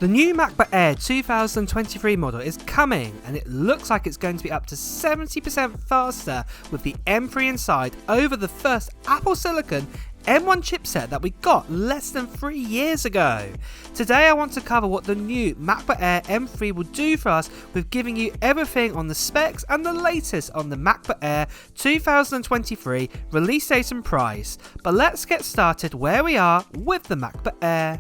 The new MacBook Air 2023 model is coming, and it looks like it's going to be up to 70% faster with the M3 inside over the first Apple Silicon M1 chipset that we got less than 3 years ago. Today I want to cover what the new MacBook Air M3 will do for us, with giving you everything on the specs and the latest on the MacBook Air 2023 release date and price. But let's get started where we are with the MacBook Air.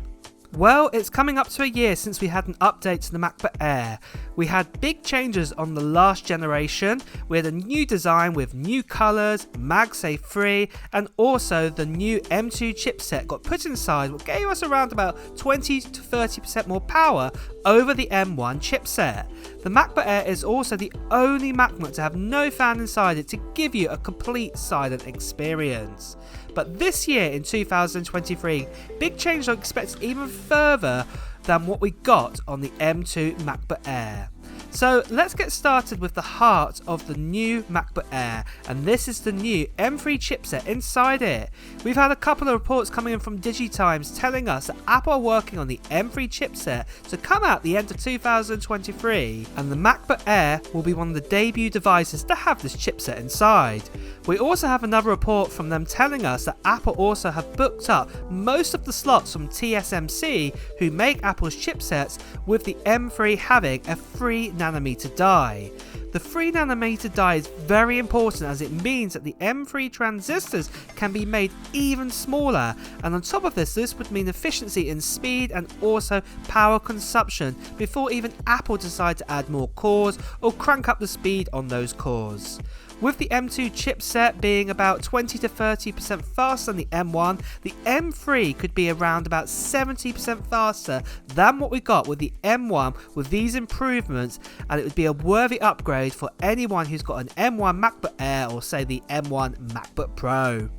Well, it's coming up to a year since we had an update to the MacBook Air. We had big changes on the last generation. We had a new design with new colours, MagSafe free, and also the new M2 chipset got put inside, what gave us around about 20 to 30% more power over the M1 chipset. The MacBook Air is also the only MacBook to have no fan inside it to give you a complete silent experience. But this year in 2023, big changes are expected even further than what we got on the M2 MacBook Air. So let's get started with the heart of the new MacBook Air, and this is the new M3 chipset inside it. We've had a couple of reports coming in from DigiTimes telling us that Apple are working on the M3 chipset to come out the end of 2023, and the MacBook Air will be one of the debut devices to have this chipset inside. We also have another report from them telling us that Apple also have booked up most of the slots from TSMC, who make Apple's chipsets, with the M3 having a 3nm die. The 3nm die is very important, as it means that the M3 transistors can be made even smaller, and on top of this would mean efficiency in speed and also power consumption before even Apple decide to add more cores or crank up the speed on those cores. With the M2 chipset being about 20 to 30% faster than the M1, the M3 could be around about 70% faster than what we got with the M1 with these improvements, and it would be a worthy upgrade for anyone who's got an M1 MacBook Air or say the M1 MacBook Pro.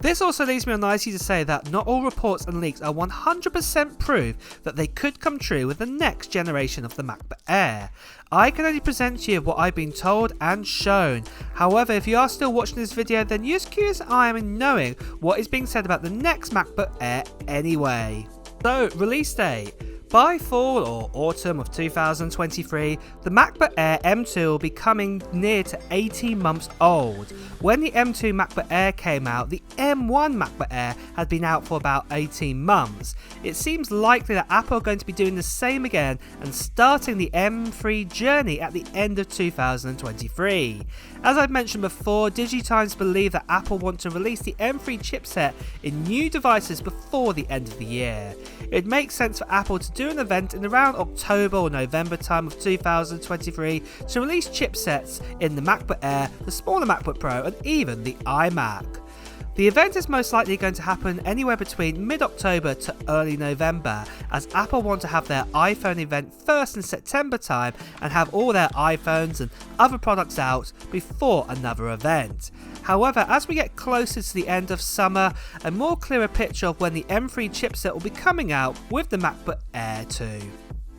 This also leads me on nicely to say that not all reports and leaks are 100% proof that they could come true with the next generation of the MacBook Air. I can only present to you what I've been told and shown. However, if you are still watching this video, then you're as curious as I am in knowing what is being said about the next MacBook Air anyway. So, release date. By fall or autumn of 2023, the MacBook Air M2 will be coming near to 18 months old. When the M2 MacBook Air came out, the M1 MacBook Air had been out for about 18 months. It seems likely that Apple are going to be doing the same again and starting the M3 journey at the end of 2023. As I've mentioned before, DigiTimes believe that Apple want to release the M3 chipset in new devices before the end of the year. It makes sense for Apple to do an event in around October or November time of 2023 to release chipsets in the MacBook Air, the smaller MacBook Pro, and even the iMac. The event is most likely going to happen anywhere between mid-October to early November, as Apple want to have their iPhone event first in September time and have all their iPhones and other products out before another event. However, as we get closer to the end of summer, a more clearer picture of when the M3 chipset will be coming out with the MacBook Air 2.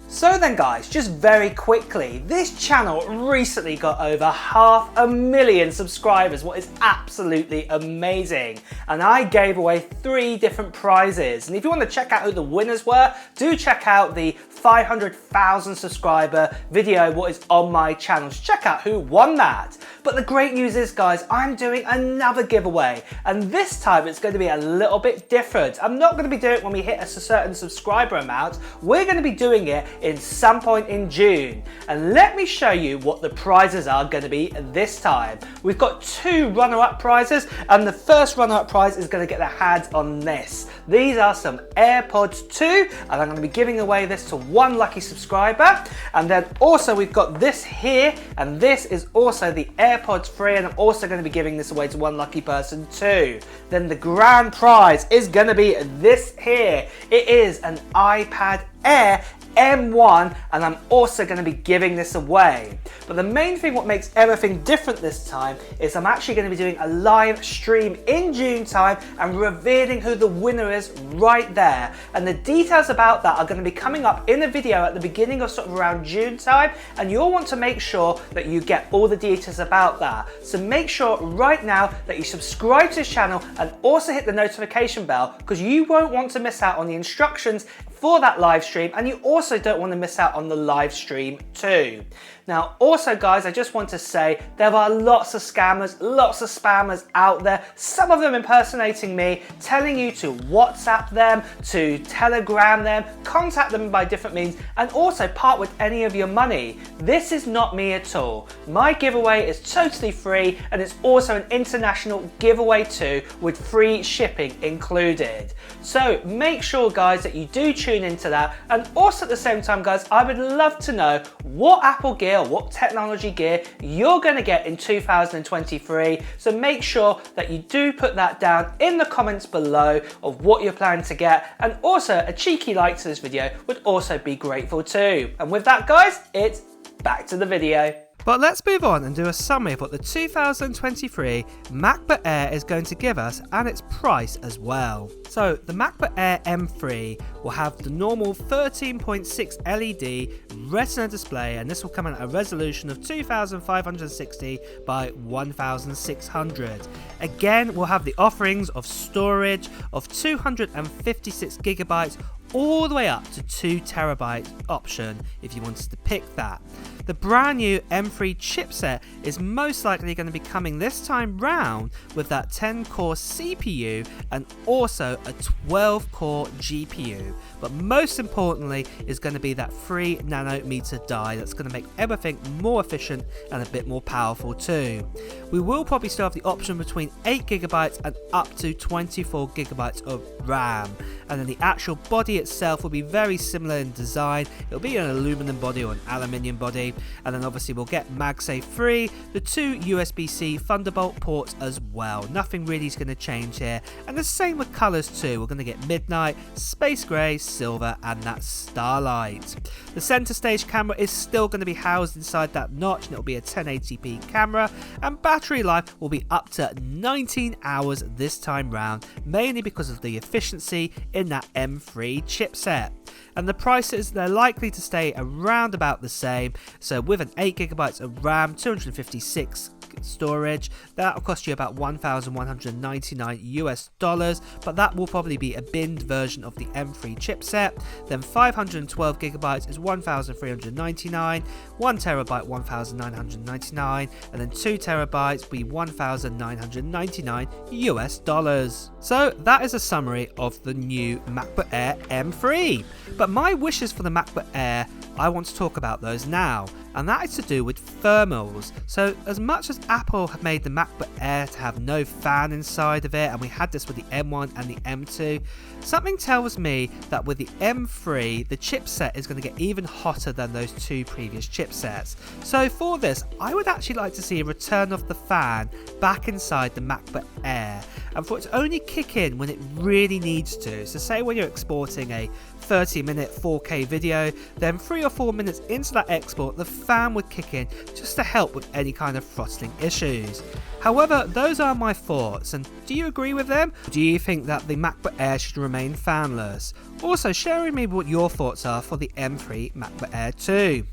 So then guys, just very quickly, this channel recently got over 500,000 subscribers, what is absolutely amazing. And I gave away 3 different prizes. And if you want to check out who the winners were, do check out the 500,000 subscriber video what is on my channel to check out who won that. But the great news is guys, I'm doing another giveaway, and this time it's going to be a little bit different. I'm not going to be doing it when we hit a certain subscriber amount. We're going to be doing it in some point in June, and let me show you what the prizes are going to be this time. We've got 2 runner-up prizes, and the first runner-up prize is going to get their hands on this. These are some AirPods 2, and I'm going to be giving away this to 1 lucky subscriber. And then also we've got this here, and this is also the AirPods 3, and I'm also going to be giving this away to 1 lucky person too. Then the grand prize is going to be this here. It is an iPad Air M1, and I'm also going to be giving this away. But the main thing what makes everything different this time is I'm actually going to be doing a live stream in June time and revealing who the winner is right there. And the details about that are going to be coming up in a video at the beginning of sort of around June time, and you'll want to make sure that you get all the details about that. So make sure right now that you subscribe to this channel and also hit the notification bell, because you won't want to miss out on the instructions for that live stream, and you also don't want to miss out on the live stream too. Now also guys, I just want to say there are lots of scammers, lots of spammers out there, some of them impersonating me, telling you to WhatsApp them, to Telegram them, contact them by different means, and also part with any of your money. This is not me at all. My giveaway is totally free, and it's also an international giveaway too, with free shipping included. So make sure guys that you do tune into that, and also at the same time guys, I would love to know what Apple gear, what technology gear you're going to get in 2023. So make sure that you do put that down in the comments below of what you're planning to get, and also a cheeky like to this video would also be grateful too. And with that guys, it's back to the video. But let's move on and do a summary of what the 2023 MacBook Air is going to give us and its price as well. So the MacBook Air M3 will have the normal 13.6 LED Retina display, and this will come in at a resolution of 2560 by 1600. Again, we'll have the offerings of storage of 256 gigabytes all the way up to 2 terabyte option if you wanted to pick that. The brand new M3 chipset is most likely going to be coming this time round with that 10-core CPU and also a 12-core GPU. But most importantly is going to be that 3 nanometer die that's going to make everything more efficient and a bit more powerful too. We will probably still have the option between 8 gigabytes and up to 24 gigabytes of RAM, and then the actual body itself will be very similar in design. It'll be an aluminum body or an aluminium body, and then obviously we'll get MagSafe 3, the 2 USB-C Thunderbolt ports as well. Nothing really is going to change here, and the same with colours too. We're going to get Midnight, Space Grey, Silver, and that Starlight. The centre stage camera is still going to be housed inside that notch, and it'll be a 1080p camera, and battery life will be up to 19 hours this time round, mainly because of the efficiency in that M3 chipset. And the prices, they're likely to stay around about the same. So with an 8 gigabytes of RAM, 256 storage, that'll cost you about $1,199, but that will probably be a binned version of the M3 chipset. Then 512 gigabytes is $1,399, 1 terabyte $1,999, and then 2 terabytes be $1,999. So that is a summary of the new MacBook Air M3. But my wishes for the MacBook Air, I want to talk about those now, and that is to do with thermals. So as much as Apple have made the MacBook Air to have no fan inside of it, and we had this with the M1 and the M2, something tells me that with the M3 the chipset is going to get even hotter than those 2 previous chipsets. So for this, I would actually like to see a return of the fan back inside the MacBook Air, and for it to only kick in when it really needs to. So say when you're exporting a 30-minute 4K video, then 3 or 4 minutes into that export the fan would kick in just to help with any kind of throttling issues. However, those are my thoughts, and do you agree with them? Do you think that the MacBook Air should remain fanless? Also share with me what your thoughts are for the M3 MacBook Air 2.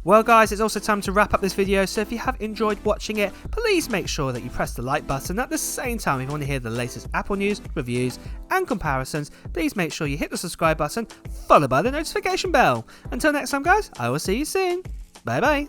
Well guys, it's also time to wrap up this video, so if you have enjoyed watching it, please make sure that you press the like button. At the same time, if you want to hear the latest Apple news, reviews and comparisons, please make sure you hit the subscribe button, followed by the notification bell. Until next time guys, I will see you soon. Bye bye.